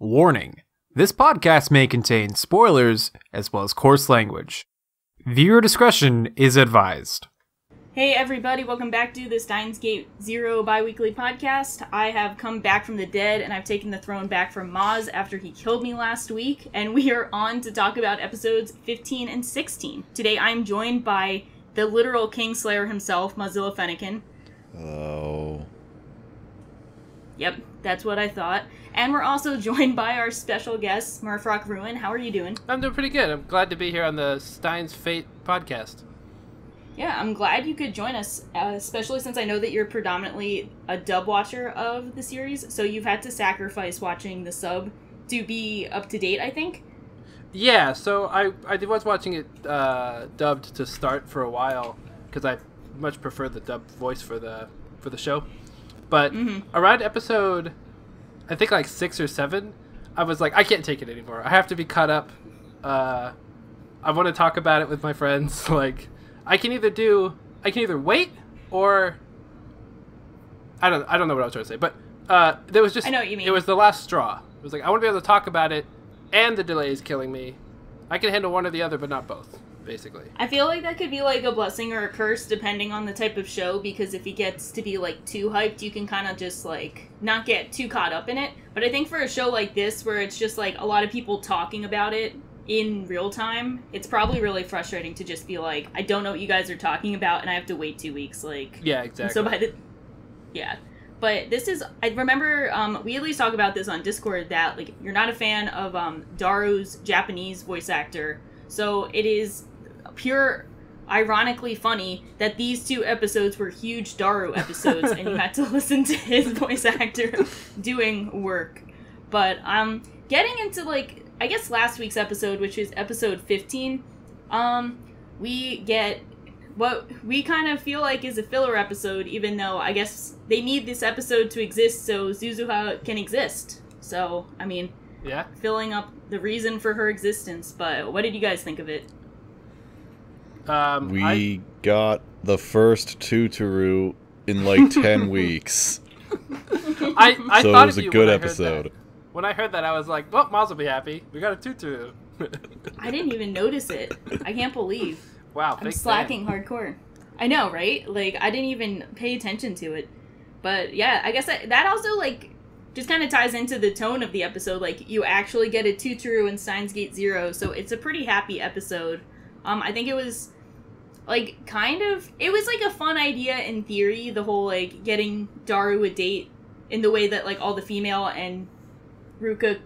Warning: this podcast may contain spoilers as well as coarse language. Viewer discretion is advised. Hey everybody, welcome back to the Steins Zero Biweekly podcast. I have come back from the dead and I've taken the throne back from Maz after he killed me last week, and we are on to talk about episodes 15 and 16. Today I'm joined by the literal Kingslayer himself, Mozilla Fennekin. Oh. Yep, that's what I thought. And we're also joined by our special guest, Murfrock Ruin. How are you doing? I'm doing pretty good. I'm glad to be here on the Steins Fate podcast. Yeah, I'm glad you could join us, especially since I know that you're predominantly a dub watcher of the series, so you've had to sacrifice watching the sub to be up to date, I think? Yeah, so I was watching it dubbed to start for a while, because I much prefer the dubbed voice for the show. But around episode, I think like 6 or 7, I was like, I can't take it anymore. I have to be caught up. I want to talk about it with my friends. Like, I can either wait or I don't know what I was trying to say. But there was just, I know what you mean. It was the last straw. It was like, I want to be able to talk about it, and the delay is killing me. I can handle one or the other, but not both, basically. I feel like that could be like a blessing or a curse depending on the type of show, because if he gets to be like too hyped, you can kind of just like not get too caught up in it. But I think for a show like this, where it's just like a lot of people talking about it in real time, it's probably really frustrating to just be like, I don't know what you guys are talking about and I have to wait 2 weeks. Like, yeah, exactly. So but this is, I remember we at least talk about this on Discord, that like you're not a fan of Daru's Japanese voice actor, so it is pure ironically funny that these 2 episodes were huge Daru episodes and you had to listen to his voice actor doing work. But getting into like, I guess last week's episode, which is episode 15, we get what we kind of feel like is a filler episode, even though I guess they need this episode to exist so Suzuha can exist. So, I mean, yeah, filling up the reason for her existence. But what did you guys think of it? We got the first Tuturu in like 10 weeks. I so thought it was a good episode. When I heard that, I was like, well, Maz will be happy. We got a tutu. I didn't even notice it. I can't believe. Wow, I'm slacking hardcore. I know, right? Like, I didn't even pay attention to it. But yeah, I guess that also, like, just kind of ties into the tone of the episode. Like, you actually get a Tuturu in Steins Gate Zero, so it's a pretty happy episode. I think it was, like, it was, like, a fun idea in theory, the whole, like, getting Daru a date in the way that, like, all the female and Ruka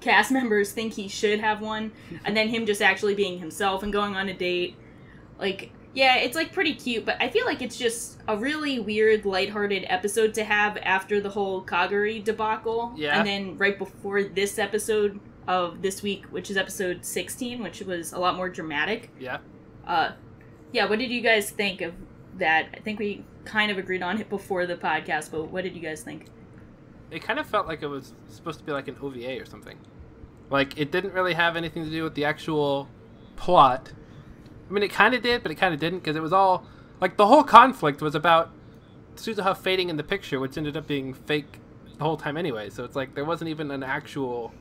cast members think he should have one, and then him just actually being himself and going on a date. Like, yeah, it's, like, pretty cute, but I feel like it's just a really weird, lighthearted episode to have after the whole Kaguri debacle. Yeah. And then right before this episode of this week, which is episode 16, which was a lot more dramatic. Yeah. Yeah, what did you guys think of that? I think we kind of agreed on it before the podcast, but what did you guys think? It kind of felt like it was supposed to be like an OVA or something. Like, it didn't really have anything to do with the actual plot. I mean, it kind of did, but it kind of didn't, because it was all... Like, the whole conflict was about Suzuha fading in the picture, which ended up being fake the whole time anyway. So it's like, there wasn't even an actual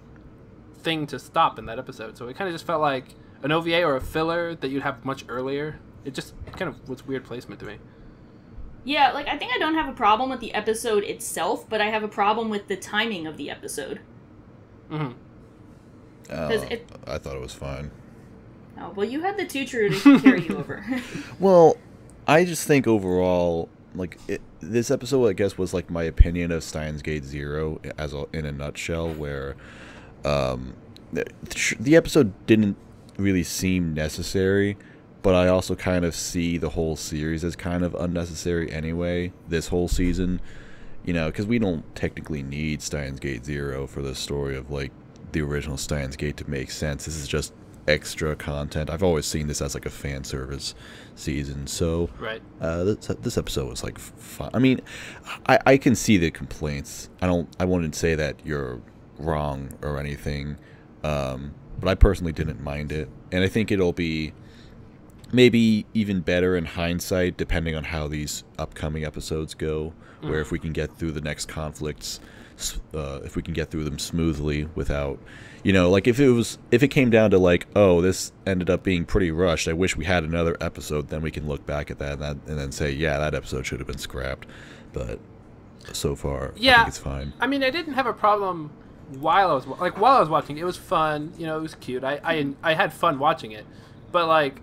thing to stop in that episode. So it kind of just felt like an OVA or a filler that you'd have much earlier. It just kind of was weird placement to me. Yeah, like, I think I don't have a problem with the episode itself, but I have a problem with the timing of the episode. Mm-hmm. I thought it was fine. Oh, well, you had the Tuturu to carry you over. Well, I just think overall, like, this episode, I guess, was, like, my opinion of Steins Gate Zero in a nutshell, where the episode didn't really seem necessary, but I also kind of see the whole series as kind of unnecessary anyway, this whole season, you know, because we don't technically need Steins Gate Zero for the story of, like, the original Steins Gate to make sense. This is just extra content. I've always seen this as, like, a fan service season, so right. This episode was, like, fun. I mean, I can see the complaints. I wouldn't say that you're wrong or anything, but I personally didn't mind it, and I think it'll be maybe even better in hindsight, depending on how these upcoming episodes go, where if we can get through the next conflicts if we can get through them smoothly without, like if it came down to like, oh, this ended up being pretty rushed, I wish we had another episode, then we can look back at that and then say, yeah, that episode should have been scrapped. But so far, I think it's fine. I mean, I didn't have a problem while I was watching. It was fun, it was cute. I had fun watching it, but like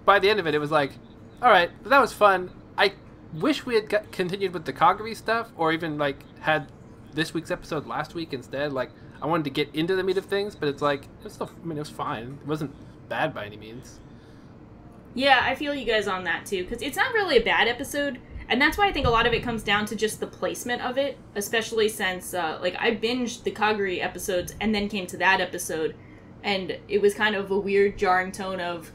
by the end of it, it was like, all right, that was fun. I wish we had continued with the Kagami stuff, or even like had this week's episode last week instead. Like, I wanted to get into the meat of things, but it's like, it was fine. It wasn't bad by any means. Yeah, I feel you guys on that too, because it's not really a bad episode, and that's why I think a lot of it comes down to just the placement of it, especially since I binged the Kagami episodes and then came to that episode, and it was kind of a weird, jarring tone of,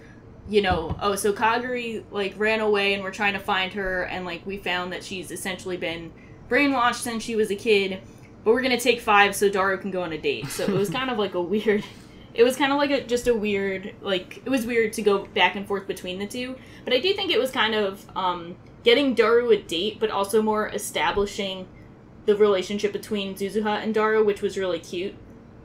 so Kagami like ran away and we're trying to find her, and like we found that she's essentially been brainwashed since she was a kid, but we're gonna take 5 so Daru can go on a date. So it was kind of like a weird, it was kind of like a weird, like, it was weird to go back and forth between the two, but I do think it was kind of getting Daru a date, but also more establishing the relationship between Suzuha and Daru, which was really cute.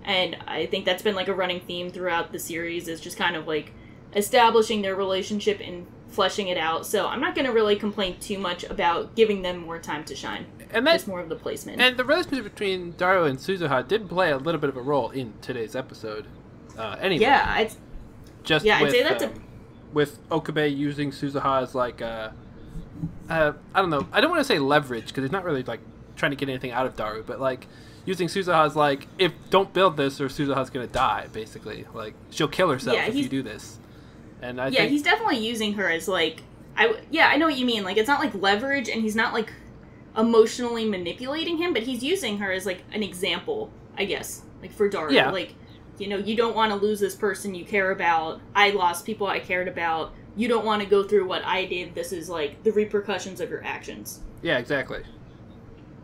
And I think that's been like a running theme throughout the series, is just kind of like establishing their relationship and fleshing it out. So I'm not going to really complain too much about giving them more time to shine. And that's more of the placement. And the relationship between Daru and Suzuha did play a little bit of a role in today's episode. Anyway. Yeah, I'd say that's with Okabe using Suzuha as like I don't know. I don't want to say leverage, because he's not really like trying to get anything out of Daru, but like using Suzuha as like, if don't build this or Suzuha's going to die, basically. Like, she'll kill herself if you do this. And I think he's definitely using her as like, I know what you mean. Like, it's not like leverage, and he's not like emotionally manipulating him, but he's using her as like an example, I guess, like for Daru. Yeah. Like, you don't want to lose this person you care about. I lost people I cared about. You don't want to go through what I did. This is like the repercussions of your actions. Yeah, exactly.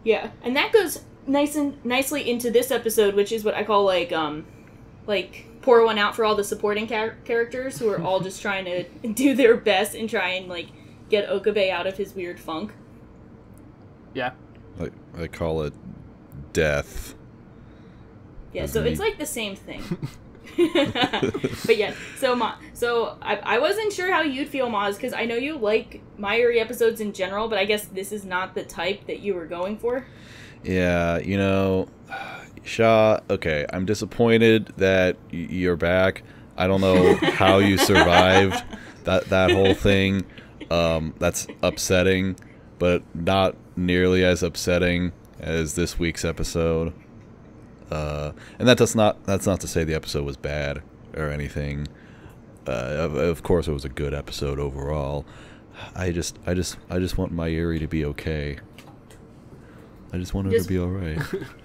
Yeah, and that goes nicely into this episode, which is what I call like pour one out for all the supporting characters who are all just trying to do their best and try and like get Okabe out of his weird funk. Yeah. I call it death. Yeah, so it's like the same thing. But yeah, so I wasn't sure how you'd feel, Maz, because I know you like Mayuri episodes in general, but I guess this is not the type that you were going for. Yeah, Shaw, okay, I'm disappointed that you're back. I don't know how you survived that whole thing. That's upsetting, but not nearly as upsetting as this week's episode. And that's not to say the episode was bad or anything. Of course, it was a good episode overall. I just want Mayuri to be okay. I just want her to be all right.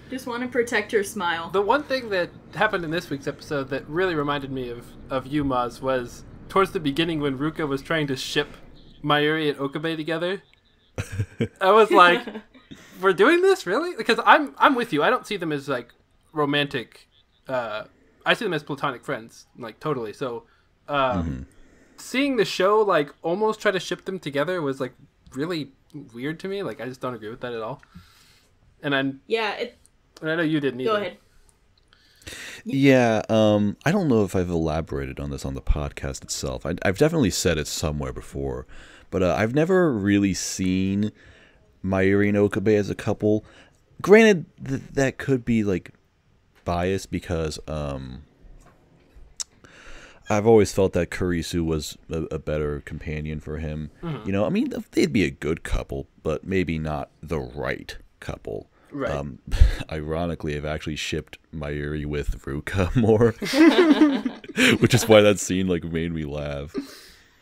Just want to protect her smile. The one thing that happened in this week's episode that really reminded me of you, Maz, was towards the beginning when Ruka was trying to ship Mayuri and Okabe together. I was like, we're doing this, really? Because I'm with you. I don't see them as like romantic. I see them as platonic friends, like totally. So seeing the show like almost try to ship them together was like really weird to me. Like, I just don't agree with that at all. And I know you didn't either. Go ahead. Yeah, I don't know if I've elaborated on this on the podcast itself. I've definitely said it somewhere before, but I've never really seen Mayuri and Okabe as a couple. Granted, that could be like biased because I've always felt that Kurisu was a better companion for him. Mm-hmm. I mean, they'd be a good couple, but maybe not the right couple. Right. Ironically, I've actually shipped Mayuri with Ruka more, which is why that scene like made me laugh.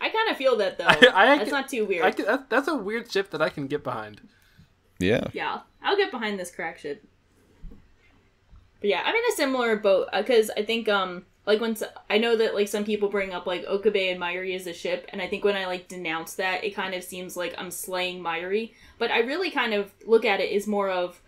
I kind of feel that though. That's not too weird. That's a weird ship that I can get behind. Yeah. Yeah, I'll get behind this crack ship. But yeah, I'm in a similar boat because I think like I know that like some people bring up like Okabe and Mayuri as a ship, and I think when I like denounce that, it kind of seems like I'm slaying Mayuri. But I really kind of look at it as more of,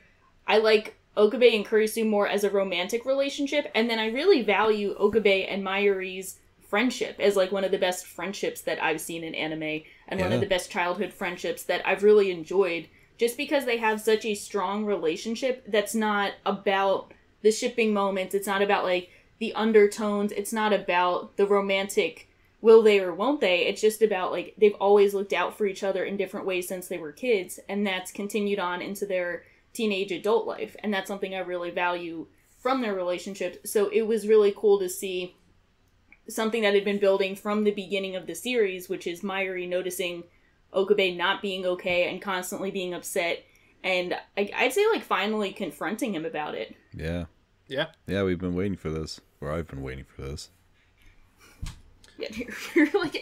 I like Okabe and Kurisu more as a romantic relationship, and then I really value Okabe and Mayuri's friendship as like one of the best friendships that I've seen in anime, and one of the best childhood friendships that I've really enjoyed just because they have such a strong relationship, that's not about the shipping moments. It's not about, like, the undertones. It's not about the romantic will they or won't they. It's just about, like, they've always looked out for each other in different ways since they were kids, and that's continued on into their teenage adult life. And that's something I really value from their relationship. So it was really cool to see something that had been building from the beginning of the series, which is Mayuri noticing Okabe not being okay and constantly being upset, and I'd say, like, finally confronting him about it. Yeah. Yeah. Yeah, we've been waiting for this. Or I've been waiting for this. Yeah,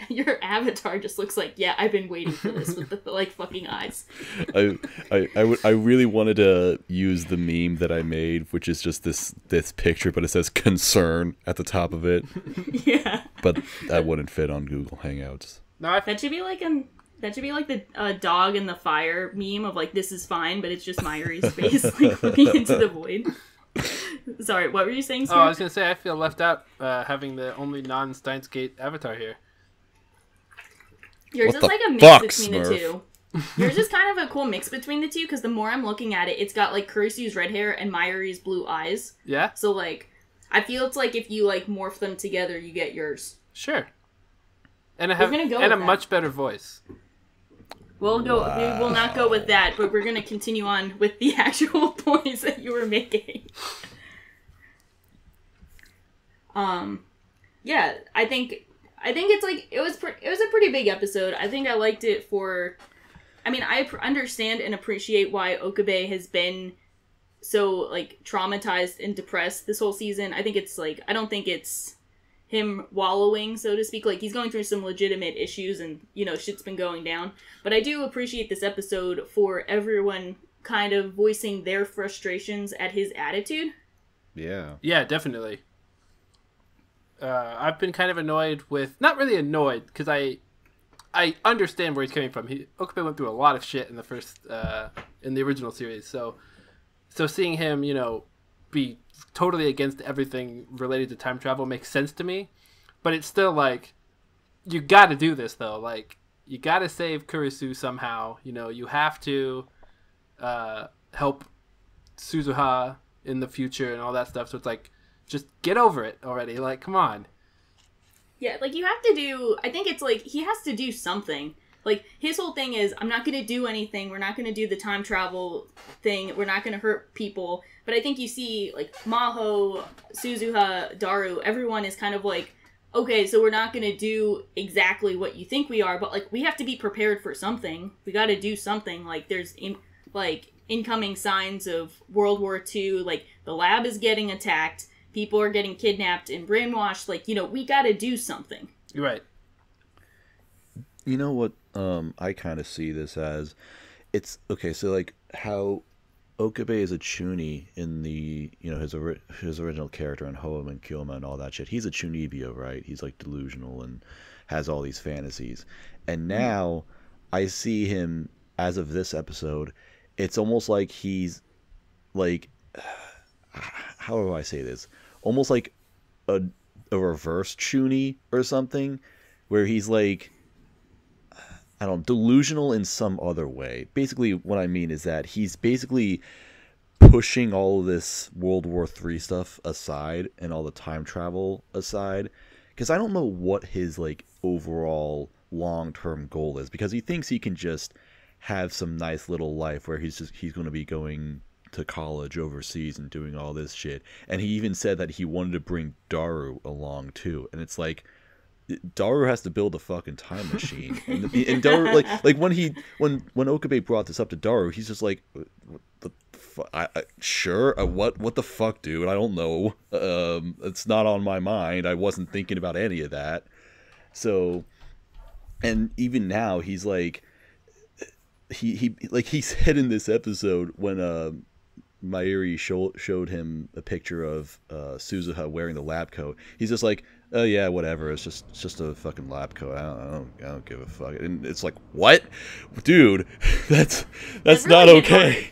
your avatar just looks like, yeah, I've been waiting for this with the like fucking eyes. I really wanted to use the meme that I made, which is just this picture, but it says concern at the top of it. Yeah. But that wouldn't fit on Google Hangouts. No, that should be like the dog in the fire meme of, like, this is fine, but it's just Mayuri's face, like, looking into the void. Sorry, what were you saying, Stuart? Oh, I was going to say, I feel left out having the only non-Steins Gate avatar here. Yours is like a mix between the two. Yours is kind of a cool mix between the two, because the more I'm looking at it, it's got, like, Kurisu's red hair and Mayuri's blue eyes. Yeah? So, like, I feel it's like if you, like, morph them together, you get yours. Sure. And a much better voice. We will not go with that, but we're going to continue on with the actual points that you were making. Yeah, I think it's like, it was a pretty big episode. I think I liked it for, I mean, I understand and appreciate why Okabe has been so, like, traumatized and depressed this whole season. I think it's, like, I don't think it's him wallowing, so to speak. Like, he's going through some legitimate issues and, you know, shit's been going down. But I do appreciate this episode for everyone kind of voicing their frustrations at his attitude. Yeah. Yeah, definitely. I've been kind of annoyed with... Not really annoyed, because I understand where he's coming from. Okabe went through a lot of shit in the first... in the original series, so seeing him, you know, be totally against everything related to time travel makes sense to me, but it's still like, you gotta do this though. Like, you gotta save Kurisu somehow. You know, you have to help Suzuha in the future and all that stuff. So it's like, just get over it already. Like, come on. Yeah, like, you have to do... I think it's like, he has to do something. Like, his whole thing is, I'm not going to do anything. We're not going to do the time travel thing. We're not going to hurt people. But I think you see, like, Maho, Suzuha, Daru, everyone is kind of like, okay, so we're not going to do exactly what you think we are, but, like, we have to be prepared for something. We got to do something. Like, there's, incoming signs of World War II. Like, the lab is getting attacked. People are getting kidnapped and brainwashed. Like, you know, we got to do something. You're right. You know what I kind of see this as? It's, okay, so, like, how Okabe is a chuuni in the, you know, his original character in Hoem and Kyoma and all that shit. He's a chunibyo, right? He's, like, delusional and has all these fantasies. And now I see him, as of this episode, it's almost like he's, like, how do I say this? Almost like a reverse chuuni or something, where he's, like, I don't know, delusional in some other way. Basically, what I mean is that he's basically pushing all of this World War III stuff aside and all the time travel aside, because I don't know what his, like, overall long-term goal is, because he thinks he can just have some nice little life where he's going to be going to college overseas and doing all this shit. And he even said that he wanted to bring Daru along too, and it's like, Daru has to build a fucking time machine, and Daru, like when Okabe brought this up to Daru, he's just like, what the sure, what the fuck, dude? I don't know. It's not on my mind. I wasn't thinking about any of that. So, and even now, he's like, he said in this episode when Mayuri showed him a picture of Suzuha wearing the lab coat, he's just like, oh yeah, whatever. It's just a fucking lab coat. I don't give a fuck. And it's like, what, dude? That's really not okay.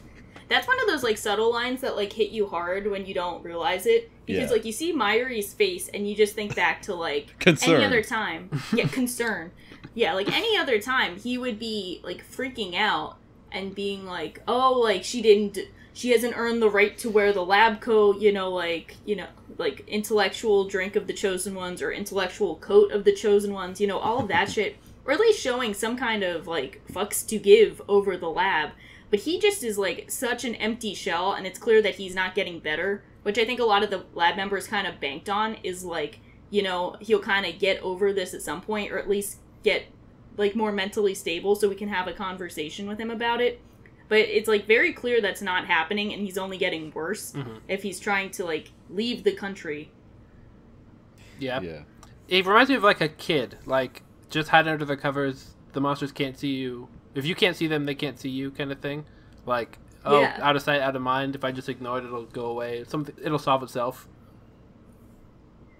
That's one of those, like, subtle lines that, like, hit you hard when you don't realize it, because like, you see Mayuri's face and you just think back to, like, concern. Any other time. Yeah, concern. Yeah, like, any other time he would be, like, freaking out, and being like, oh, like, she hasn't earned the right to wear the lab coat, like intellectual drink of the chosen ones or intellectual coat of the chosen ones, all of that shit. Or at least showing some kind of, like, fucks to give over the lab. But he just is, like, such an empty shell, and it's clear that he's not getting better, which I think a lot of the lab members kind of banked on, is, like, he'll kind of get over this at some point, or at least get, like, more mentally stable so we can have a conversation with him about it. But it's, like, very clear that's not happening, and he's only getting worse if he's trying to, like, leave the country. Yeah. It reminds me of, like, a kid. Like, just hide under the covers, the monsters can't see you. If you can't see them, they can't see you, kind of thing. Like, out of sight, out of mind. If I just ignore it, it'll go away. It'll solve itself.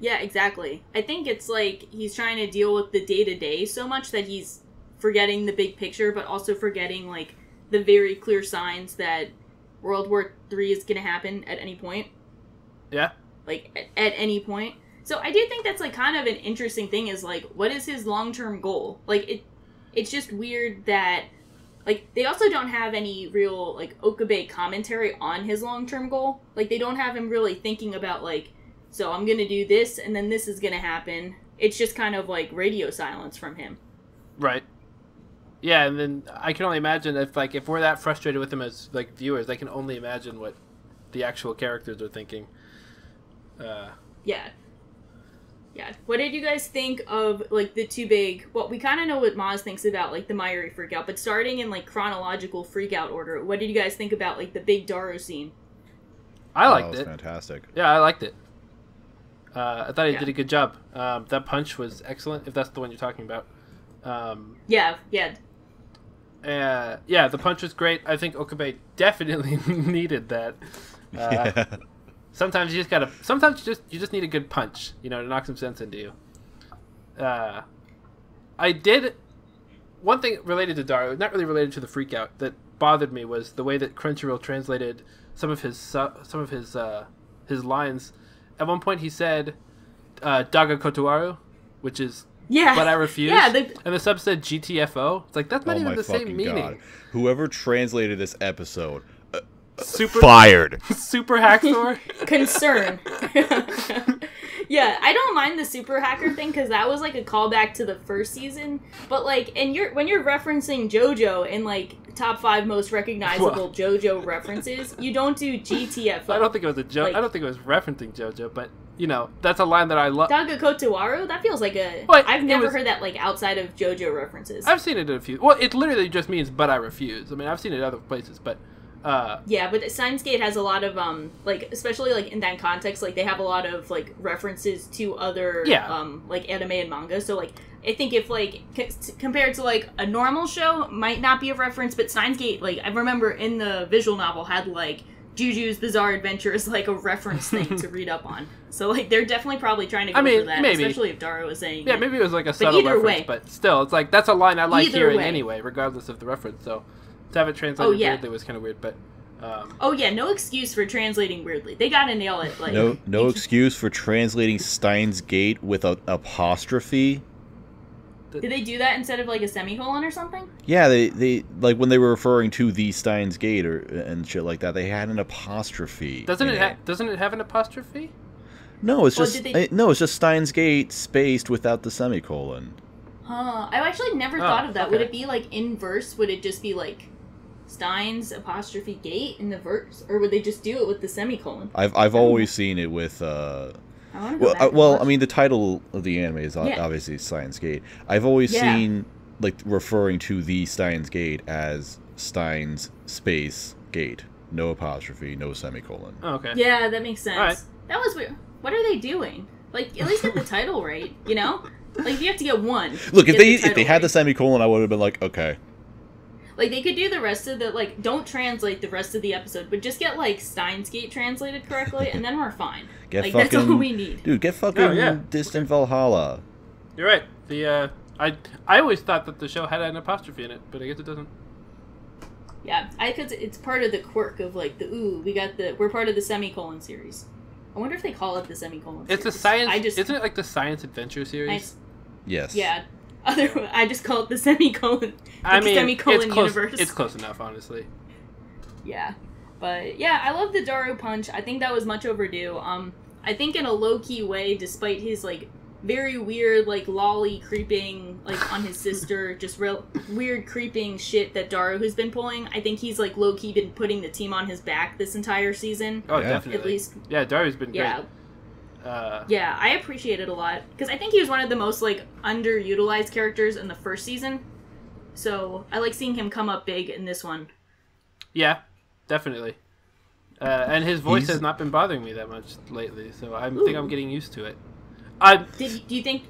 Yeah, exactly. I think it's like he's trying to deal with the day-to-day so much that he's forgetting the big picture, but also forgetting, like, the very clear signs that World War III is going to happen at any point. Yeah. Like, at any point. So I do think that's, like, kind of an interesting thing is, like, what is his long-term goal? Like, it's just weird that, like, they also don't have any real, like, Okabe commentary on his long-term goal. Like, they don't have him really thinking about, like, so I'm gonna do this, and then this is gonna happen. It's just kind of, like, radio silence from him. Right. Yeah, and then I can only imagine if we're that frustrated with him as, like, viewers, I can only imagine what the actual characters are thinking. Yeah. What did you guys think of, like, the two big... Well, we kind of know what Maz thinks about, like, the Mayuri freakout, but starting in, like, chronological freakout order, what did you guys think about, like, the big Daru scene? I liked it. That was fantastic. Yeah, I liked it. I thought he did a good job. That punch was excellent, if that's the one you're talking about. Yeah, the punch was great. I think Okabe definitely needed that. Sometimes you just need a good punch, to knock some sense into you. I did one thing related to Daru, not really related to the freakout, that bothered me was the way that Crunchyroll translated some of his lines. At one point he said Daga Kotowaru, which is but I refuse. Yeah, and the sub said GTFO. It's like, that's not even the same meaning. God. Whoever translated this episode fired. Super Hacksaw. Concern. Yeah, I don't mind the super hacker thing because that was like a callback to the first season. But like, when you're referencing JoJo in like top 5 most recognizable JoJo references, you don't do GTFO. I don't think it was I don't think it was referencing JoJo, but that's a line that I love. Daga Kotowaru? That feels like I've never heard that like outside of JoJo references. I've seen it in a few. Well, it literally just means "but I refuse." I mean, I've seen it in other places, but. Yeah, but Steins has a lot of like, especially like in that context, like they have a lot of like references to other like anime and manga. So like I think if like compared to like a normal show, might not be a reference, but Steins like I remember in the visual novel had like Juju's Bizarre Adventure as like a reference thing to read up on. So like they're definitely probably trying to go for that, maybe. Especially if Daru was saying it. Maybe it was like a subtle reference, but still, it's like that's a line I like hearing anyway, regardless of the reference. So. To have it translated weirdly was kind of weird, but... no excuse for translating weirdly. They gotta nail it. Like No excuse for translating Steins Gate with an apostrophe. Did they do that instead of like a semicolon or something? Yeah, they like when they were referring to the Steins Gate and shit like that, they had an apostrophe. Doesn't it have an apostrophe? No, it's just Steins Gate spaced without the semicolon. Huh. I actually never thought of that. Okay. Would it be like in verse? Would it just be like Steins apostrophe Gate in the verse, or would they just do it with the semicolon? I've always seen it with. I mean, the title of the anime is obviously Steins Gate. I've always seen like referring to the Steins Gate as Steins space Gate, no apostrophe, no semicolon. Oh, okay. Yeah, that makes sense. Right. That was weird. What are they doing? Like, at least get the title right, Like, you have to get one. Look, if they had the semicolon, I would have been like, okay. Like, they could do the rest of the, like, don't translate the rest of the episode, but just get, like, Steins Gate translated correctly, and then we're fine. That's all we need. Dude, get fucking Distant Valhalla. You're right. I always thought that the show had an apostrophe in it, but I guess it doesn't. Yeah, it's part of the quirk of, like, we're part of the semicolon series. I wonder if they call it the semicolon series. It's a science... Isn't it like the Science Adventure series? Yes. Yeah. I just call it the semicolon. Semicolon it's close, universe. It's close enough, honestly. Yeah, but yeah, I love the Daru punch. I think that was much overdue. I think in a low key way, despite his like very weird like lolly creeping like on his sister, just real weird creeping shit that Daru has been pulling. I think he's like low key been putting the team on his back this entire season. Oh, yeah. Definitely. At least. Yeah, Daru's been great. Yeah, I appreciate it a lot because I think he was one of the most like underutilized characters in the first season. So I like seeing him come up big in this one. Yeah, definitely. And his voice has not been bothering me that much lately, so I think I'm getting used to it. Do you think?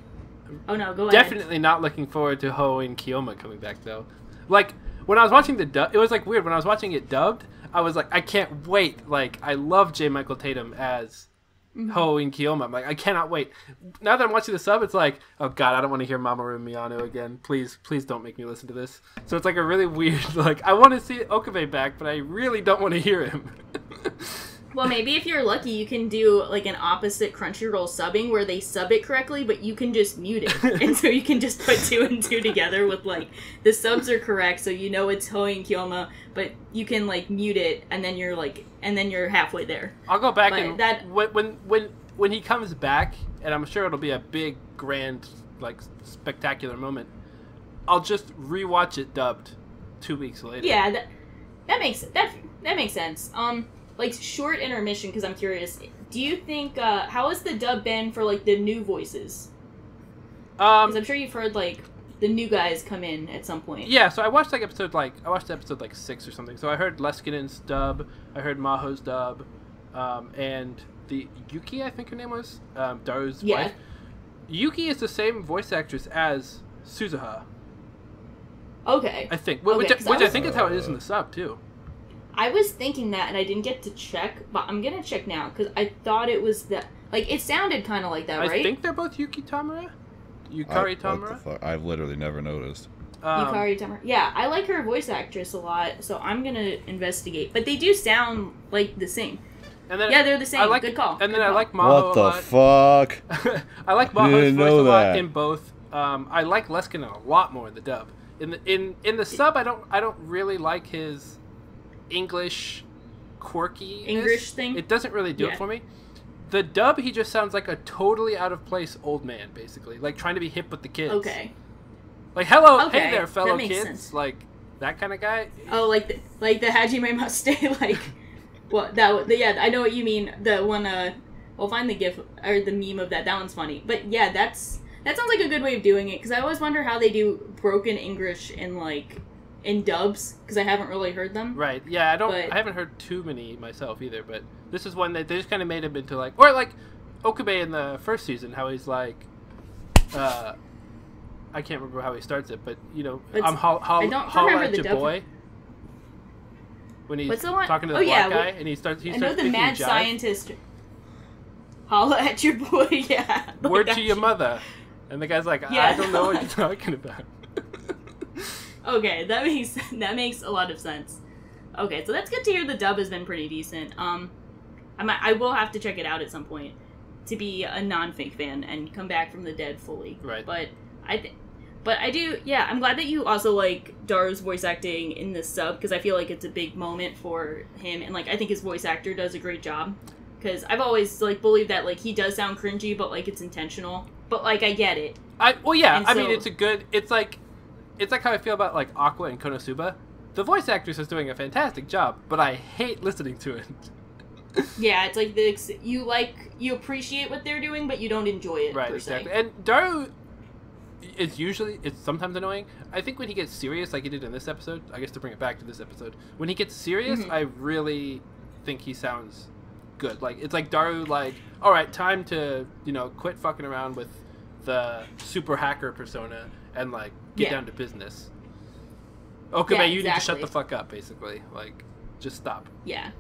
Oh no, go ahead. Definitely not looking forward to Ho and Kiyoma coming back though. Like when I was watching it was like weird. When I was watching it dubbed, I was like, I can't wait. Like I love J. Michael Tatum as Ho and Kiyoma. I'm like, I cannot wait. Now that I'm watching the sub, it's like, oh god, I don't want to hear Mamoru Miyano again. Please don't make me listen to this. So it's like a really weird, like, I want to see Okabe back, but I really don't want to hear him. Well, maybe if you're lucky, you can do like an opposite Crunchyroll subbing where they sub it correctly, but you can just mute it. And so you can just put 2 and 2 together with like, the subs are correct, so you know it's Ho and Kiyoma, but you can like mute it, and then you're halfway there. I'll go back when he comes back, and I'm sure it'll be a big, grand, like, spectacular moment. I'll just rewatch it dubbed 2 weeks later. Yeah, that makes sense. Like short intermission because I'm curious. Do you think how has the dub been for like the new voices? Because I'm sure you've heard like the new guys come in at some point. Yeah, so I watched episode 6 or something. So I heard Leskinen's dub, I heard Maho's dub, and the Yuki, I think her name was, Daru's wife. Yuki is the same voice actress as Suzuha. Okay. I think, which I think is how it is in the sub too. I was thinking that, and I didn't get to check, but I'm gonna check now because I thought it was that. Like, it sounded kind of like that, right? I think they're both Yukari Tamura. What the fuck? I've literally never noticed. Yukari Tamura. Yeah, I like her voice actress a lot, so I'm gonna investigate. But they do sound like the same. And then they're the same. Good call. And then I like Maho a lot. What the fuck? I like Maho's voice a lot in both. I like Leskinen a lot more in the dub. In the sub, I don't really like his English quirky thing. It doesn't really do it for me. The dub, he just sounds like a totally out of place old man, basically, like trying to be hip with the kids. Okay. Like, hello, hey there, fellow kids, sense. Like that kind of guy. Oh, like the Hajime Maste, like, well, I know what you mean. The one, we'll find the gif or the meme of that. That one's funny, but yeah, that sounds like a good way of doing it because I always wonder how they do broken English in dubs because I haven't really heard them. Right. Yeah, I haven't heard too many myself either, but this is one that they just kind of made him into like, or like Okabe in the first season, how he's like, I can't remember how he starts it, but you know, I'm holla at your boy. When he's talking to the black guy, and he starts. I know the mad scientist. Holla at your boy, yeah. Word to your mother, and the guy's like, I don't know what you're talking about. Okay, that makes a lot of sense. Okay, so that's good to hear. The dub has been pretty decent. I will have to check it out at some point to be a non-fake fan and come back from the dead fully. Right. But I do. Yeah, I'm glad that you also like Daru's voice acting in this sub because I feel like it's a big moment for him, and like I think his voice actor does a great job. Because I've always like believed that like he does sound cringy, but like it's intentional. But like I get it. I mean it's like how I feel about like Aqua and Konosuba. The voice actress is doing a fantastic job, but I hate listening to it. Yeah, it's like you appreciate what they're doing, but you don't enjoy it. Right, exactly. And Daru it's sometimes annoying. I think when he gets serious, like he did in this episode, I guess to bring it back to this episode, when he gets serious, I really think he sounds good. Like it's like Daru, like, all right, time to quit fucking around with the super hacker persona and like get down to business. Okay, you need to shut the fuck up, basically. Like, just stop. Yeah.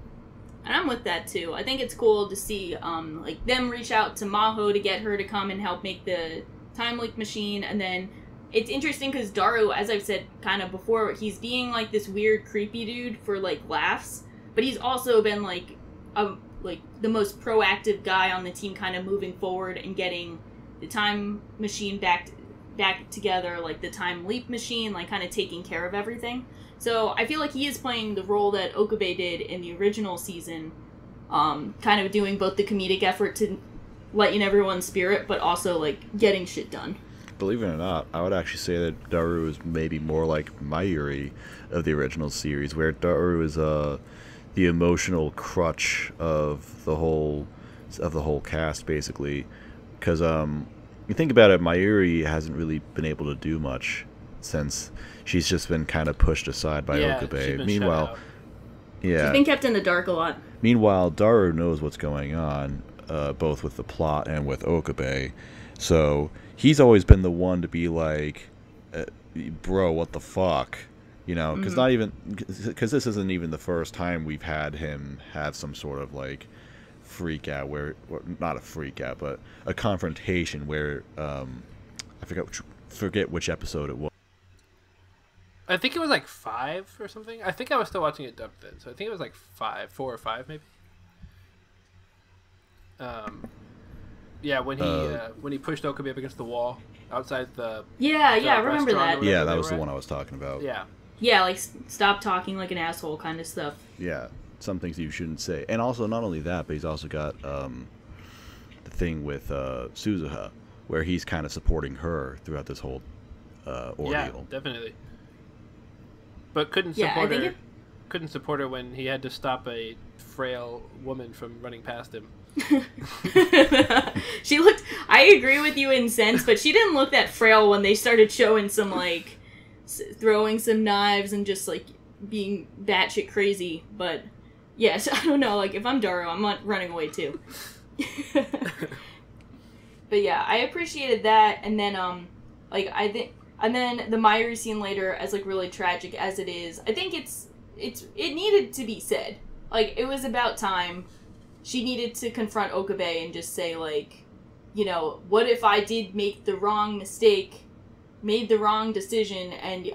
And I'm with that too. I think it's cool to see like them reach out to Maho to get her to come and help make the time leak machine, and then it's interesting because Daru, as I've said kind of before, he's being like this weird creepy dude for like laughs, but he's also been like the most proactive guy on the team, kind of moving forward and getting the time machine back back together, like, the time leap machine, like, kind of taking care of everything. So I feel like he is playing the role that Okabe did in the original season, kind of doing both the comedic effort to lighten everyone's spirit, but also, like, getting shit done. Believe it or not, I would actually say that Daru is maybe more like Mayuri of the original series, where Daru is the emotional crutch of the whole cast, basically. Because you think about it, Mayuri hasn't really been able to do much since she's just been kind of pushed aside by Okabe. Meanwhile, she's been kept in the dark a lot. Meanwhile, Daru knows what's going on, both with the plot and with Okabe. So he's always been the one to be like, bro, what the fuck? You know, because this isn't even the first time we've had him have some sort of, like, freak out not a freak out, but a confrontation where, I forget which episode it was. I think it was like 5 or something. I think I was still watching it dubbed then, so I think it was like 4 or 5 maybe. Yeah, when he pushed Okabe up against the wall outside the I remember that. Yeah, that was the one I was talking about. Yeah, like, stop talking like an asshole kind of stuff. Yeah, some things you shouldn't say. And also, not only that, but he's also got the thing with Suzuha, where he's kind of supporting her throughout this whole ordeal. Yeah, definitely. But couldn't support her when he had to stop a frail woman from running past him. She looked, I agree with you in sense, but she didn't look that frail when they started showing some, like, throwing some knives and just, like, being batshit crazy. But yes, I don't know, like, if I'm Daru, I'm not running away too. But yeah, I appreciated that. And then and then the Mayuri scene later, as, like, really tragic as it is, I think it needed to be said. Like, it was about time. She needed to confront Okabe and just say, like, you know, what if I did make the wrong mistake, made the wrong decision, and,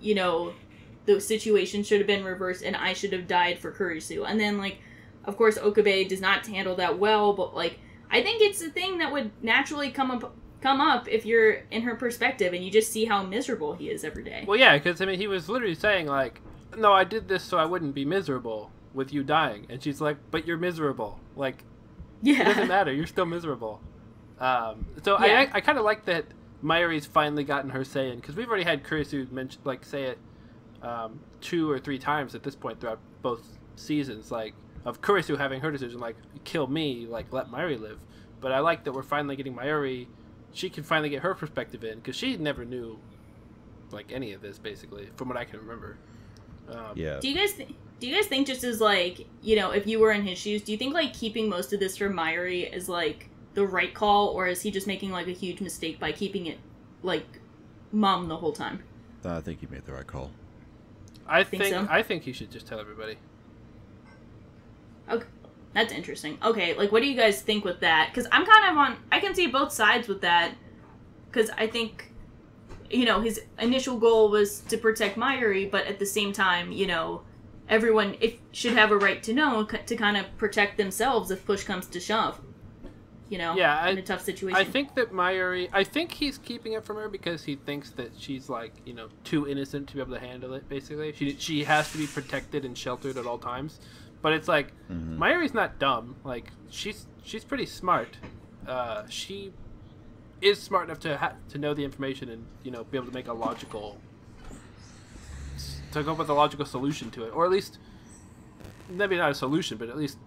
you know, the situation should have been reversed and I should have died for Kurisu. And then, like, of course, Okabe does not handle that well, but, like, I think it's a thing that would naturally come up if you're in her perspective and you just see how miserable he is every day. Well, yeah, because, I mean, he was literally saying, like, no, I did this so I wouldn't be miserable with you dying. And she's like, but you're miserable. Like, it doesn't matter. You're still miserable. I kind of like that Mayuri's finally gotten her say in, because we've already had Kurisu say it 2 or 3 times at this point throughout both seasons, like, of Kurisu having her decision, like, kill me, like, let Mayuri live. But I like that we're finally getting Mayuri. She can finally get her perspective in, because she never knew, like, any of this, basically, from what I can remember. Do you guys think, just as, like, you know, if you were in his shoes, do you think, like, keeping most of this from Mayuri is, like, the right call, or is he just making, like, a huge mistake by keeping it, like, mum the whole time? I think he made the right call. I think he should just tell everybody. Okay, that's interesting. Okay, like, what do you guys think with that? Because I'm kind of I can see both sides with that, because I think, you know, his initial goal was to protect Mayuri, but at the same time, you know, everyone should have a right to know to kind of protect themselves if push comes to shove. You know, in a tough situation. I think that Mayuri, I think he's keeping it from her because he thinks that she's, like, you know, too innocent to be able to handle it, basically. She has to be protected and sheltered at all times. But it's like, Mayuri's not dumb. Like, she's pretty smart. She is smart enough to know the information and, you know, be able to make to come up with a logical solution to it, or at least maybe not a solution, but at least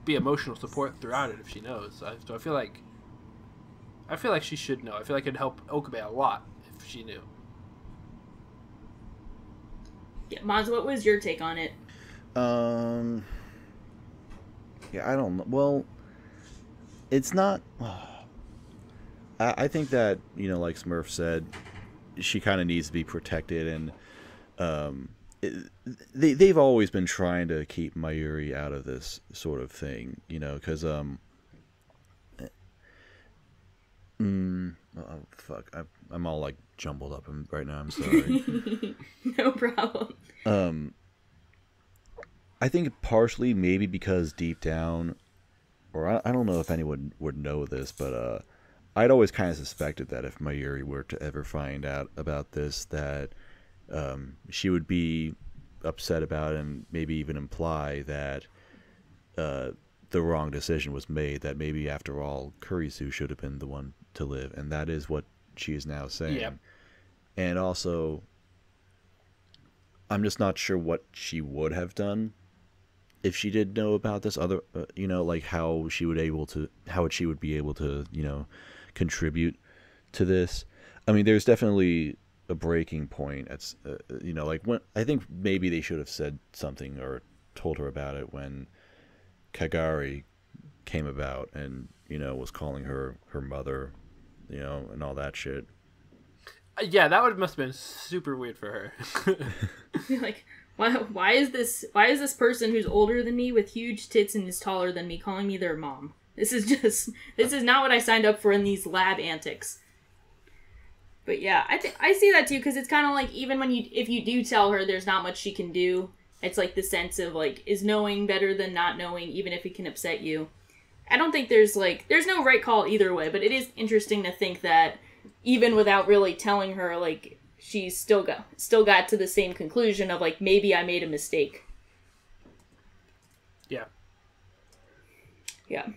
be emotional support throughout it if she knows. So I feel like she should know. I feel like it'd help Okabe a lot if she knew. Yeah, Maz, what was your take on it? Yeah, I don't know. Well, it's not. I think that, you know, like Smurf said, she kind of needs to be protected, and they've always been trying to keep Mayuri out of this sort of thing, you know, because oh, fuck, I'm all, like, jumbled up right now. I'm sorry. No problem. I think partially maybe because deep down, or I don't know if anyone would know this, but I'd always kind of suspected that if Mayuri were to ever find out about this, that she would be upset about it and maybe even imply that the wrong decision was made, that maybe after all Kurisu should have been the one to live, and that is what she is now saying. Yep. And also, I'm just not sure what she would have done if she did know about this other, like how she would be able to, contribute to this. I mean, there's definitely a breaking point. It's, like when I think maybe they should have said something or told her about it when Kagari came about and, was calling her mother, and all that shit. Yeah, that must have been super weird for her. Like, why is this person who's older than me with huge tits and is taller than me calling me their mom? This is not what I signed up for in these lab antics. But yeah, I see that too, because it's kind of like, even if you do tell her there's not much she can do, it's like the sense of like, is knowing better than not knowing, even if it can upset you. I don't think there's no right call either way, but it is interesting to think that even without really telling her, like, she's still got to the same conclusion of like, maybe I made a mistake. Yeah. Yeah.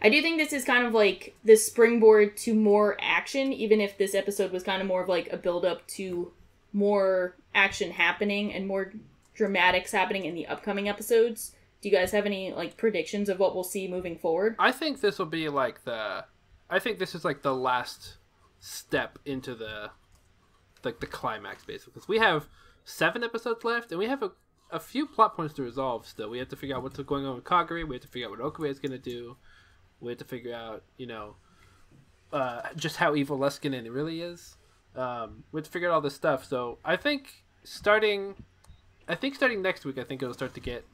I do think this is kind of like the springboard to more action, even if this episode was kind of more of like a build up to more action happening and more dramatics happening in the upcoming episodes. Do you guys have any like predictions of what we'll see moving forward? I think this will be like I think this is like the last step into the climax, basically. Because we have 7 episodes left, and we have a few plot points to resolve still. We have to figure out what's going on with Kagari. We have to figure out what Okabe is going to do. We have to figure out, just how evil Leskinen really is. We have to figure out all this stuff. So I think starting next week, I think it'll start to get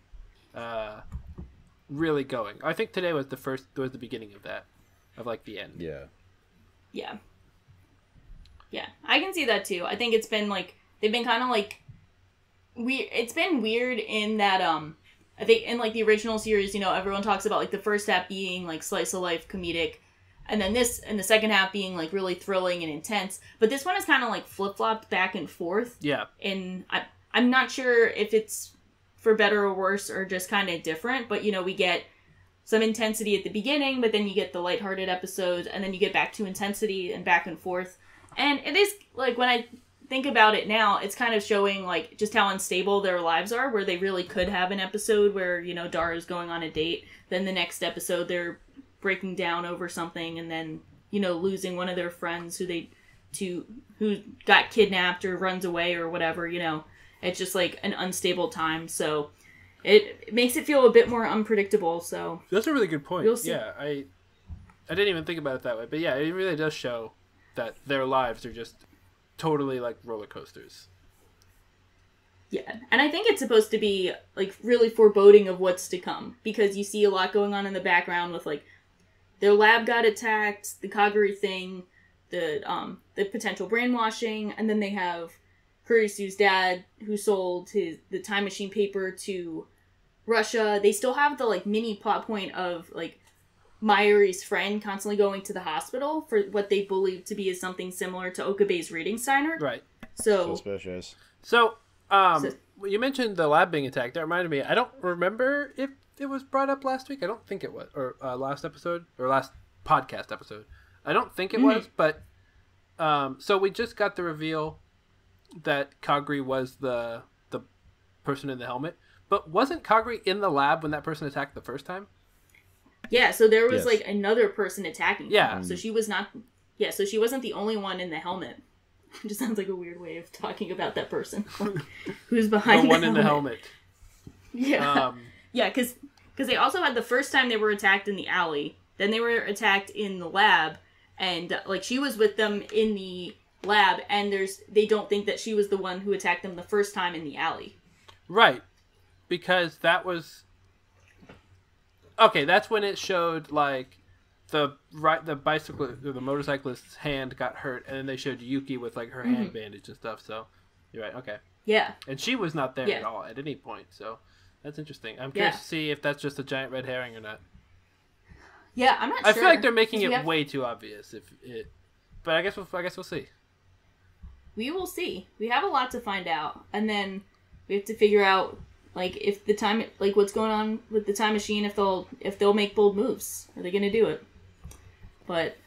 really going. I think today was the beginning of that, of like the end. Yeah. Yeah. Yeah, I can see that too. I think it's been like, they've been kind of like, it's been weird in that, I think in like the original series, everyone talks about like the first half being like slice of life comedic, and then this and the second half being like really thrilling and intense. But this one is kind of like flip-flopped back and forth. Yeah. And I'm not sure if it's for better or worse or just kind of different, but we get some intensity at the beginning, but then you get the lighthearted episodes, and then you get back to intensity and back and forth. And it is, like, when I think about it now, it's kind of showing, like, just how unstable their lives are, where they really could have an episode where, Dara's going on a date, then the next episode they're breaking down over something, and then, losing one of their friends who got kidnapped or runs away or whatever, It's just, like, an unstable time, so it makes it feel a bit more unpredictable, so... That's a really good point. We'll see. Yeah, I didn't even think about it that way, but yeah, it really does show that their lives are just totally like roller coasters. Yeah, and I think it's supposed to be like really foreboding of what's to come, because you see a lot going on in the background with like their lab got attacked, the Kagari thing, the potential brainwashing, and then they have Kurisu's dad who sold the time machine paper to Russia. They still have the like mini plot point of like Mayuri's friend constantly going to the hospital for what they believe to be something similar to Okabe's reading signer. Right. So Suspicious. So, you mentioned the lab being attacked. That reminded me. I don't remember if it was brought up last week. I don't think it was. Or last episode. Or last podcast episode. I don't think it was. But, so we just got the reveal that Kagari was the person in the helmet. But wasn't Kagari in the lab when that person attacked the first time? Yeah, so there was Yes. like another person attacking Yeah. him. So she was not... Yeah, so she wasn't the only one in the helmet. It just sounds like a weird way of talking about that person. Like, who's behind The one in the helmet. Yeah. Yeah, because they also had the first time they were attacked in the alley. Then they were attacked in the lab. And, like, she was with them in the lab. And they don't think that she was the one who attacked them the first time in the alley. Right. Because that was... Okay, that's when it showed, like, the motorcyclist's hand got hurt, and then they showed Yuki with, like, her hand bandage and stuff, so... You're right, okay. Yeah. And she was not there Yeah. at all, at any point, so... That's interesting. I'm curious to see if that's just a giant red herring or not. Yeah, I'm not I sure. feel like they're making it way too obvious. But I guess we'll see. We will see. We have a lot to find out, and then we have to figure out like if the time, like what's going on with the time machine. If they'll make bold moves. Are they going to do it? But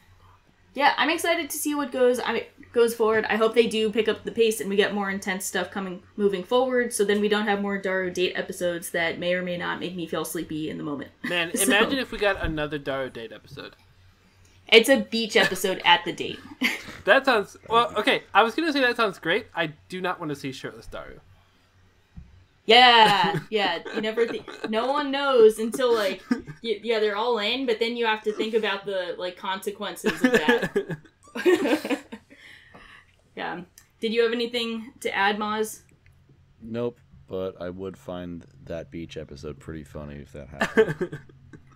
yeah, I'm excited to see what goes forward. I hope they do pick up the pace and we get more intense stuff moving forward. So then we don't have more Daru date episodes that may or may not make me feel sleepy in the moment. Man, imagine if we got another Daru date episode. It's a beach episode at the date. That sounds... Well, okay, I was going to say that sounds great. I do not want to see shirtless Daru. Yeah. You never no one knows until, like... Yeah, they're all in, but then you have to think about the, like, consequences of that. Yeah. Did you have anything to add, Maz? Nope, but I would find that beach episode pretty funny if that happened.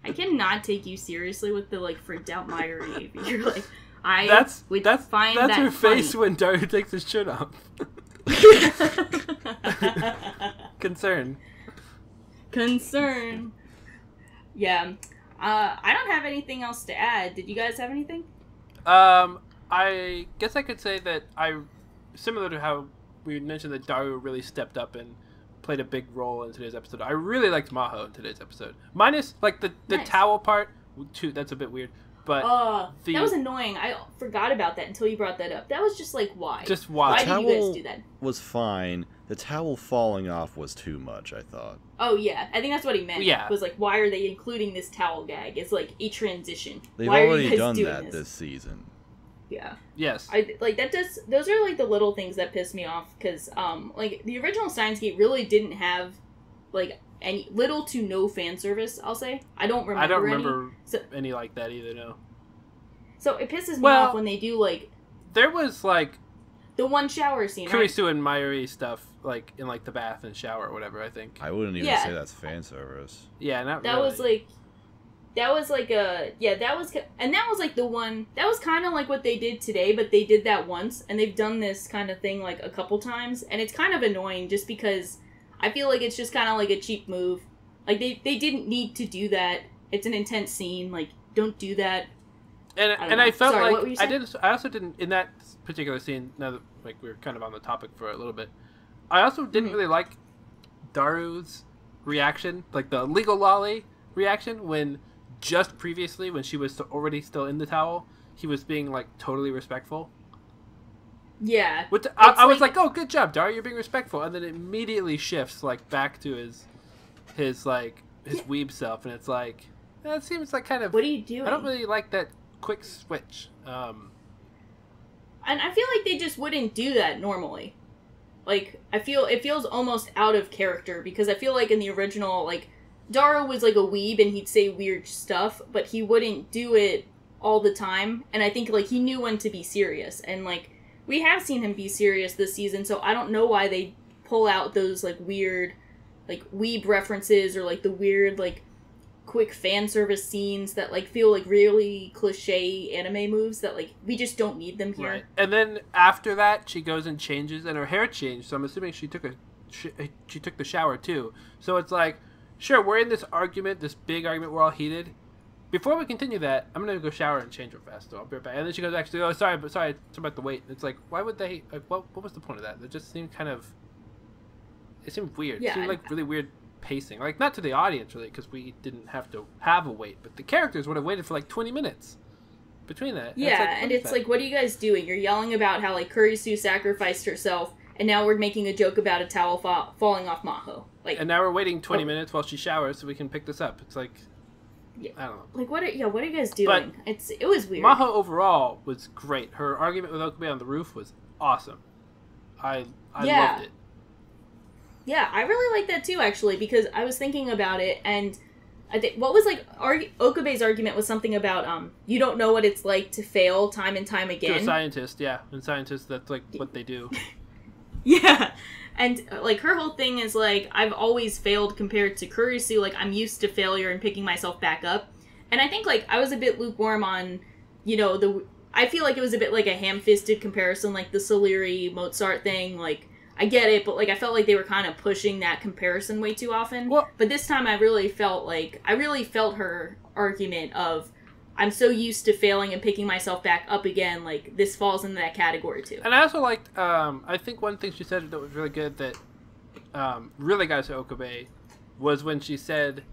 I cannot take you seriously with the, like, freaked out Mayuri. You're like, that's that her funny. face when Daru takes his shirt off. Concern. Yeah. I don't have anything else to add. Did you guys have anything? I guess I could say that similar to how we mentioned that Daru really stepped up and played a big role in today's episode. I really liked Maho in today's episode. Minus, like, the nice. Towel part. Too, that's a bit weird. But that was annoying. I forgot about that until you brought that up. That was just like, why? Just why? Why did you guys do that? Was fine. The towel falling off was too much, I thought. Oh, yeah. I think that's what he meant. Yeah. Was like, why are they including this towel gag? It's like a transition. They've why already are you guys done doing that this season. Yeah. Yes. Those are like the little things that piss me off because like the original Steins Gate really didn't have like any little to no fan service, I'll say. I don't remember any like that either, no. So it pisses me off when they do like there was like the one shower scene, Kurisu and Mayuri stuff like in like the bath and shower or whatever, I think. I wouldn't even say that's fan service. Yeah, not that really. That was like the one, that was kind of like what they did today, but they did that once, and they've done this kind of thing like a couple times, and it's kind of annoying just because I feel like it's just kind of like a cheap move. Like, they didn't need to do that. It's an intense scene. Like, don't do that. And I felt like I also didn't, in that particular scene, now that like we were kind of on the topic for a little bit, I also didn't really like Daru's reaction, like the legal lolly reaction, when just previously, when she was already still in the towel, he was being, like, totally respectful. Yeah. I was like, oh, good job, Daru, you're being respectful. And then it immediately shifts, like, back to his weeb self. And it's like, that seems like kind of... What are you doing? I don't really like that quick switch. And I feel like they just wouldn't do that normally. Like, it feels almost out of character, because I feel like in the original, like, Daru was like a weeb and he'd say weird stuff, but he wouldn't do it all the time. And I think like he knew when to be serious. And like we have seen him be serious this season, so I don't know why they pull out those like weird like weeb references or like the weird like quick fan service scenes that like feel like really cliche anime moves that like we just don't need them here. Right. And then after that she goes and changes and her hair changed, so I'm assuming she took the shower too. So it's like, sure, we're in this big argument, we're all heated. Before we continue that, I'm going to go shower and change real fast, so I'll be right back. And then she goes, actually, sorry, it's about the wait. It's like, why would they, like, what was the point of that? It just seemed it seemed weird. Yeah, it seemed like really weird pacing. Like, not to the audience, really, because we didn't have to have a wait, but the characters would have waited for, like, 20 minutes between that. Yeah, and it's like, what are you guys doing? You're yelling about how, like, Kurisu sacrificed herself, and now we're making a joke about a towel falling off Maho. Like, and now we're waiting 20 minutes while she showers so we can pick this up. It's like, yeah. I don't know. Like, what are you guys doing? But it was weird. Maho overall was great. Her argument with Okabe on the roof was awesome. I loved it. Yeah, I really like that too, actually, because I was thinking about it, and I think what was like Okabe's argument was something about you don't know what it's like to fail time and time again. To a scientist, yeah, and scientists, that's like what they do. Yeah. And, like, her whole thing is, like, I've always failed compared to Kurisu. Like, I'm used to failure and picking myself back up. And I think, like, I was a bit lukewarm on, you know, I feel like it was a bit like a ham-fisted comparison, like the Salieri Mozart thing. Like, I get it, but, like, I felt like they were kind of pushing that comparison way too often. Well, but this time I really felt her argument of, I'm so used to failing and picking myself back up again. Like, this falls into that category too. And I also liked, I think one thing she said that was really good that really got to Okabe was when she said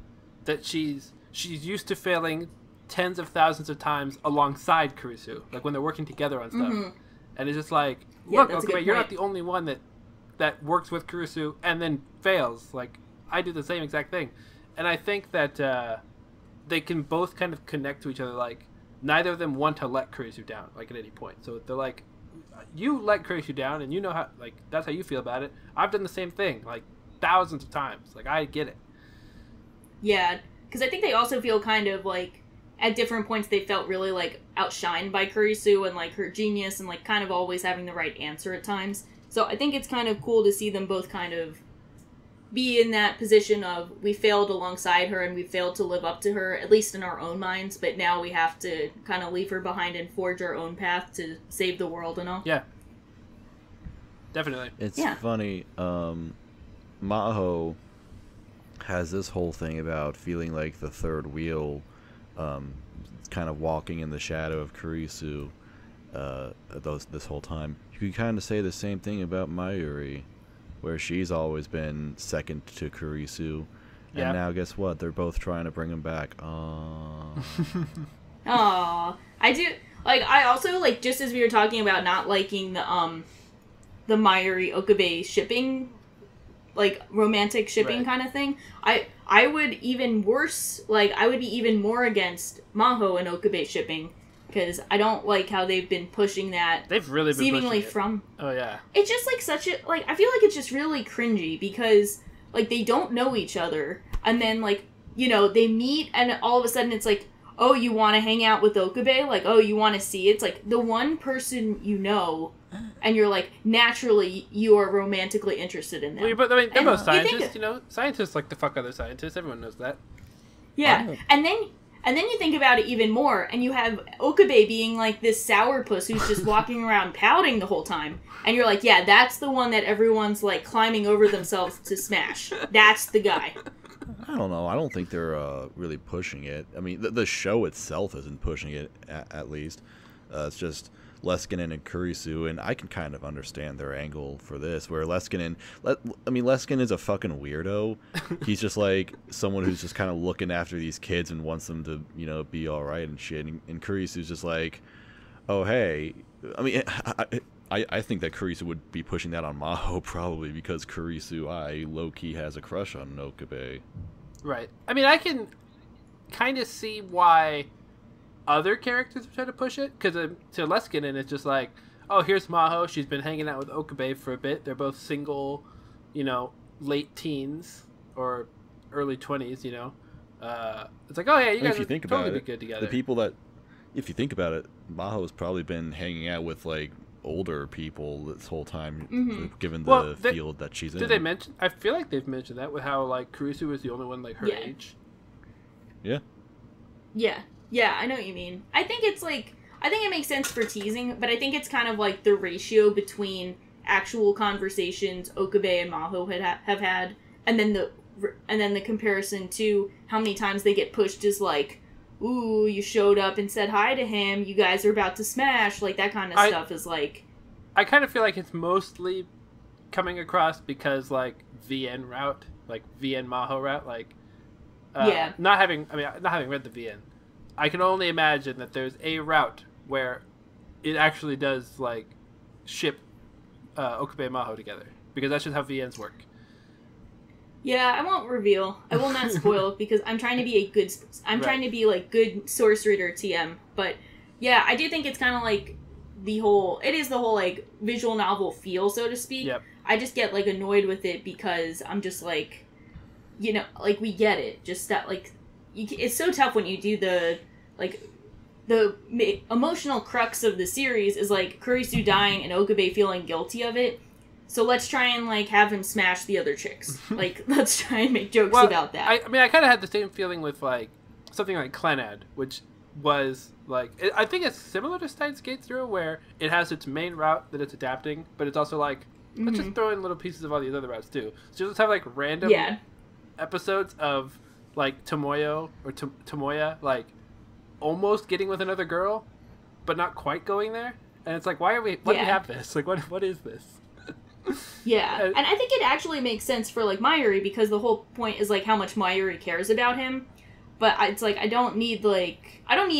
that she's used to failing tens of thousands of times alongside Kurisu, like when they're working together on stuff. And it's just like, look, Okabe, you're not the only one that works with Kurisu and then fails. Like, I do the same exact thing. And I think that they can both kind of connect to each other. Like, neither of them want to let Kurisu down, like, at any point. So they're like, you let Kurisu down, and you know how, like, that's how you feel about it. I've done the same thing, like, thousands of times. Like, I get it. Yeah, because I think they also feel kind of, like, at different points they felt really, like, outshined by Kurisu and, like, her genius and, like, kind of always having the right answer at times. So I think it's kind of cool to see them both kind of be in that position of we failed alongside her and we failed to live up to her, at least in our own minds, but now we have to kind of leave her behind and forge our own path to save the world and all. Yeah. Definitely. It's funny, Maho has this whole thing about feeling like the third wheel, kind of walking in the shadow of Kurisu this whole time. You could kind of say the same thing about Mayuri, where she's always been second to Kurisu. And now guess what? They're both trying to bring him back. Aww. I do, like, I also, like, just as we were talking about not liking the Mayuri Okabe shipping, like, romantic shipping kind of thing, I would even worse, like, I would be even more against Maho and Okabe shipping, because I don't like how they've been pushing that. They've really been seemingly pushing it. from. Oh yeah. It's just like such a, like, I feel like it's just really cringy because, like, they don't know each other, and then, like, you know, they meet and all of a sudden it's like, oh, you want to hang out with Okabe? Like, oh, you want to see? It's like the one person you know, and you're like, naturally you are romantically interested in them. Well, but I mean, they're both scientists, you know. Scientists like to fuck other scientists. Everyone knows that. Yeah, and then you think about it even more, and you have Okabe being like this sourpuss who's just walking around pouting the whole time. And you're like, yeah, that's the one that everyone's like climbing over themselves to smash. That's the guy. I don't know. I don't think they're really pushing it. I mean, the show itself isn't pushing it, at least. It's just Leskinen and Kurisu, and I can kind of understand their angle for this, where Leskinen is a fucking weirdo. He's just like someone who's just kind of looking after these kids and wants them to, you know, be all right and shit. And Kurisu's just like, oh, hey. I mean, I think that Kurisu would be pushing that on Maho probably because Kurisu, low-key has a crush on Okabe. Right. I mean, I can kind of see why other characters try to push it, because to Leskinen, it's just like, oh, here's Maho. She's been hanging out with Okabe for a bit. They're both single, you know, late teens or early 20s, you know. It's like, oh, yeah, you guys would totally be good together. The people that, if you think about it, Maho's probably been hanging out with, like, older people this whole time, given the field that she's in. Did they mention? I feel like they've mentioned that with how, like, Kurisu was the only one, like, her age. Yeah. Yeah, I know what you mean. I think it's like, I think it makes sense for teasing, but I think it's kind of like the ratio between actual conversations Okabe and Maho have had, and then the comparison to how many times they get pushed is like, ooh, you showed up and said hi to him, you guys are about to smash, like that kind of stuff is like. I kind of feel like it's mostly coming across because, like, VN route, like VN Maho route, like, not having read the VN, I can only imagine that there's a route where it actually does, like, ship Okabe and Maho together, because that's just how VNs work. Yeah, I won't reveal. I will not spoil because I'm trying to be a good. Trying to be like good source reader TM. But yeah, I do think it's kind of like the whole like visual novel feel, so to speak. Yep. I just get like annoyed with it because I'm just like, you know, like we get it. Just that like, it's so tough when you do the emotional crux of the series is like Kurisu dying and Okabe feeling guilty of it. So let's try and, like, have him smash the other chicks. Like, let's try and make jokes about that. I mean, I kind of had the same feeling with, like, something like Clanad, which was, like, I think it's similar to Steins Gate Zero, where it has its main route that it's adapting, but it's also, like, let's just throw in little pieces of all these other routes, too. So just have, like, random episodes of, like, Tomoyo, or Tomoya, like, almost getting with another girl, but not quite going there. And it's like, why do we have this? Like, what is this? Yeah, and I think it actually makes sense for, like, Mayuri, because the whole point is, like, how much Mayuri cares about him. But it's like, I don't need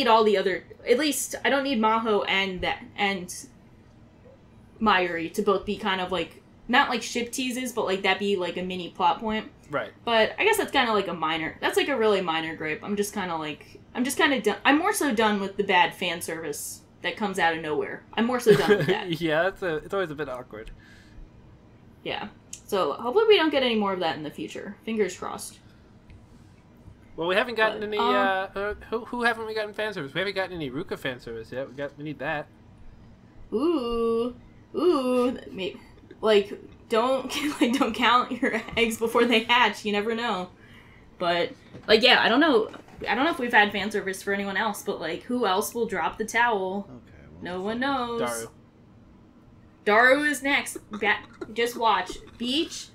all the other, at least, I don't need Maho and Mayuri to both be kind of, like, not, like, ship teases, but, like, that be, like, a mini plot point. Right. But I guess that's kind of, like, that's, like, a really minor gripe. I'm just kind of done, I'm more so done with the bad fan service that comes out of nowhere. I'm more so done with that. Yeah, it's always a bit awkward. Yeah. So, hopefully we don't get any more of that in the future. Fingers crossed. Well, we haven't gotten any, who haven't we gotten fan service? We haven't gotten any Ruka fan service yet. We need that. Ooh, like, don't count your eggs before they hatch. You never know. But, like, yeah, I don't know if we've had fan service for anyone else, but, like, who else will drop the towel? Okay, well, no one knows. Daru is next. Just watch. Beach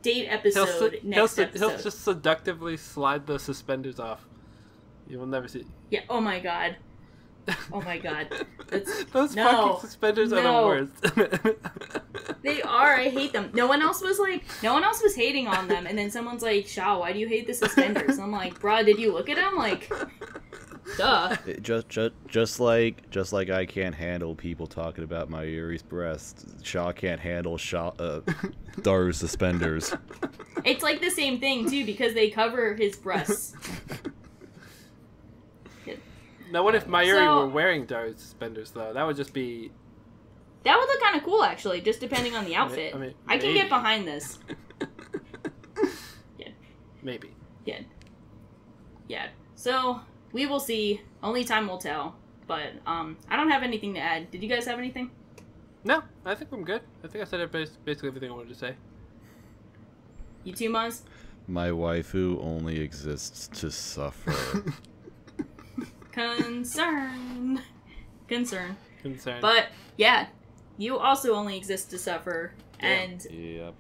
date episode next episode. He'll just seductively slide the suspenders off. You will never see. Yeah. Oh my god. Oh my god. Those fucking suspenders are the worst. They are. I hate them. No one else was hating on them, and then someone's like, "Shaw, why do you hate the suspenders?" And I'm like, "Bruh, did you look at them? Like, duh." Just like I can't handle people talking about Mayuri's breast, Shaw can't handle Daru's suspenders. It's like the same thing too, because they cover his breasts. Now, what if Mayuri were wearing Daru's suspenders, though? That would just be... That would look kind of cool, actually, just depending on the outfit. I can get behind this. Yeah. Maybe. Yeah. Yeah. So, we will see. Only time will tell. But, I don't have anything to add. Did you guys have anything? No, I think I'm good. I think I said basically everything I wanted to say. You too, Muzz? My waifu only exists to suffer. Concern. Concern. But, yeah, you also only exist to suffer, and yep.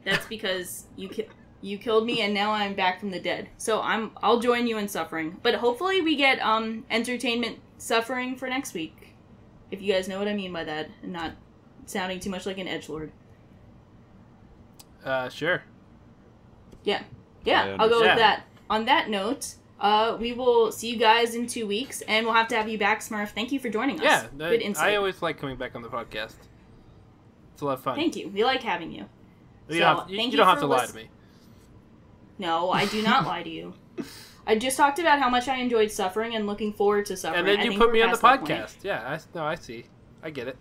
That's because you killed me, and now I'm back from the dead. So I'll join you in suffering. But hopefully we get entertainment suffering for next week, if you guys know what I mean by that, and not sounding too much like an edgelord. Sure. Yeah, I'll go with that. On that note... we will see you guys in 2 weeks, and we'll have to have you back, Smurf. Thank you for joining us. Yeah, good insight. I always like coming back on the podcast. It's a lot of fun. Thank you. We like having you. You don't have to lie to me. No, I do not lie to you. I just talked about how much I enjoyed suffering and looking forward to suffering. And then you put me on the podcast. Yeah, I see. I get it.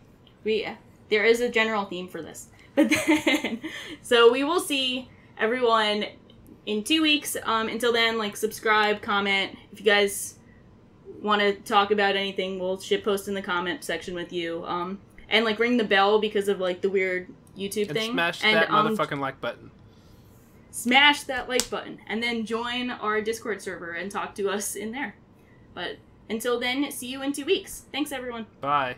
There is a general theme for this. But then, so we will see everyone in 2 weeks. Until then, like, subscribe, comment. If you guys want to talk about anything, we'll shitpost in the comment section with you. And, like, ring the bell because of, like, the weird YouTube thing. Smash that motherfucking like button. Smash that like button. And then join our Discord server and talk to us in there. But until then, see you in 2 weeks. Thanks, everyone. Bye.